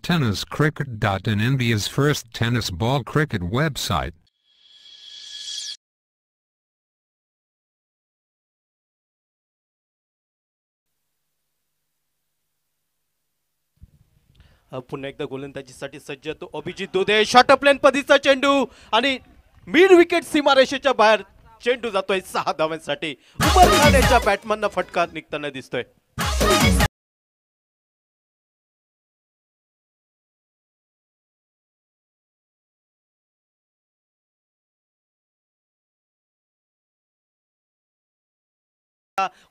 tenniscricket.in, India's first tennis ball cricket website. पुन्हा एकदा गोलंदाजीसाठी सज्ज तो अभिजित दुधे. शॉर्ट प्लेन पदीचा चेंडू आणि मिड विकेट सीमारेषेच्या बाहेर चेंडू जातोय 6 धावांसाठी. उमर खान याच्या बॅटमॅनना फटका निघताना दिसतोय.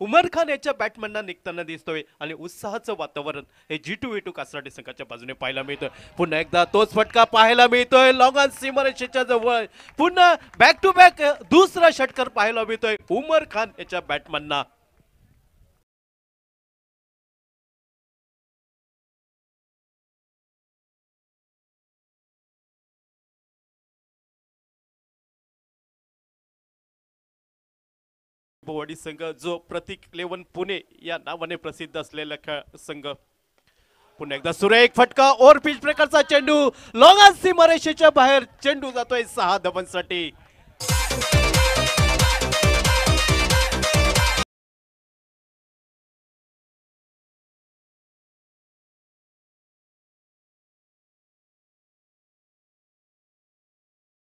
उमर खान याच्या बॅटमॅनना निघताना दिसतोय आणि उत्साहाचं वातावरण हे G2V2 कासारवाडी संघाच्या बाजूने पाहायला मिळतोय. पुन्हा एकदा तोच फटका पाहायला मिळतोय. लॉंग ऑन सीमारेषेच्या जवळ पुन्हा बॅक टू बॅक दुसरा षटकार पाहायला मिळतोय उमर खान याच्या बॅटमॅनना. भोवाडी संघ जो प्रतीक 11 पुणे या नावाने प्रसिद्ध असलेला संघ. पुन्हा एकदा सुरेख फटका ओव्हर पिच प्रकारचा चेंडू लॉंग ऑन सीमारेषेच्या बाहेर चेंडू जातोय 6 धावांसाठी.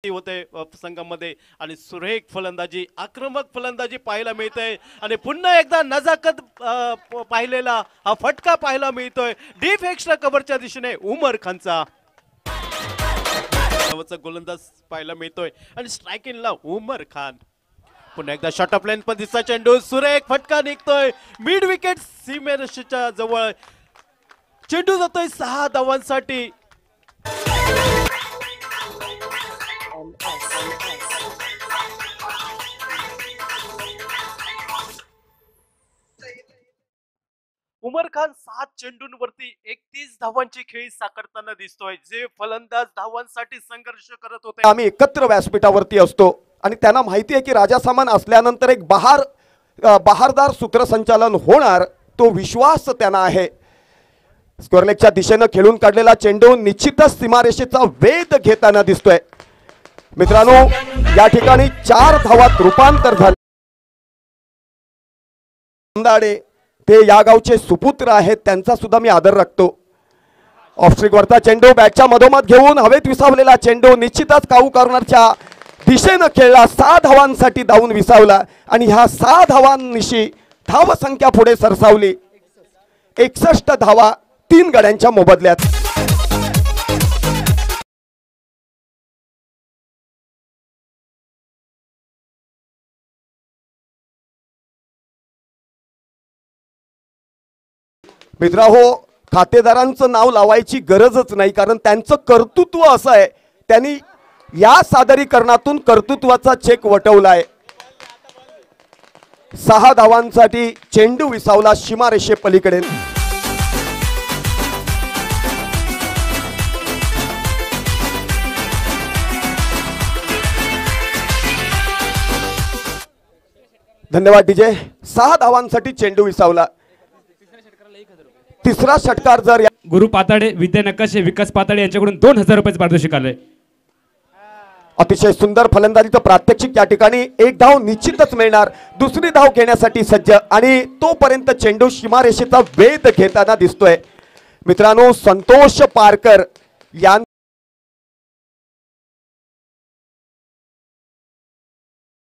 होते संघामध्ये आणि सुरेख फलंदाजी आक्रमक फलंदाजी पाहायला मिळते आणि पुन्हा एकदा नजाकत पाहिलेला हा फटका पाहायला मिळतोय डीप एक्स्ट्रा कव्हरच्या दिशेने उमर खानचा. गोलंदाज पाहायला मिळतोय आणि स्ट्राइक इनला उमर खान. पुन्हा एकदा शॉर्ट ऑफ लाईन पद्धतीचा चेंडू सुरेख फटका निघतोय मिड विकेट सीमेरेषेच्या जवळ चेंडू जातोय 6 धावांसाठी. उमर खान 7 चेंडूंवरती 31 धावांची खेळी साकारताना दिसतोय. जे फलंदाज धावांसाठी संघर्ष करत होते. आम्ही एकत्र व्यासपीठावरती असतो आणि त्यांना माहिती आहे की राजासामान असल्यानंतर एक बहारदार सूत्रसंचालन होणार, तो विश्वास त्यांना आहे. स्क्वेअरलेगच्या दिशेने खेळून काढलेला चेंडू निश्चितच सीमारेषेचा वेध घेताना दिसतोय. मित्रांनो, या ठिकाणी 4 धावात रूपांतर झाले. ते या गावचे सुपुत्र आहेत, त्यांचा सुद्धा मी आदर राखतो. ऑफस्ट्रिक वरचा चेंडू बॅटच्या मधोमध घेऊन हवेत विसावलेला चेंडू निश्चितच काऊ कॉर्नरच्या दिशेने खेळला. 6 धावांसाठी धावून विसावला आणि ह्या 6 धावांनिशी धावसंख्या पुढे सरसावली. 61 धावा 3 गड्यांच्या मोबदल्यात. मित्रांनो, खातेदारांचं नाव लावायची गरजच नाही, कारण त्यांचं कर्तृत्व असं आहे. त्यांनी या सादरीकरणातून कर्तृत्वाचा चेक वटवलाय. 6 धावांसाठी चेंडू विसावला सीमारेषे पलीकडे. धन्यवाद डीजे. 6 धावांसाठी चेंडू विसावला. तिसरा षटकार जर गुरु पाताडे, विद्या नकाशे, विकास पाताडे यांच्याकडून 2000 रुपये पारितोषिक आले. अतिशय सुंदर फलंदाजीचं प्रात्यक्षिक या ठिकाणी. 1 धाव निश्चितच मिळणार. दुसरी धाव घेण्यासाठी सज्ज आणि तोपर्यंत चेंडू सीमारेषेचा वेध घेताना दिसतोय. मित्रांनो, संतोष पारकर या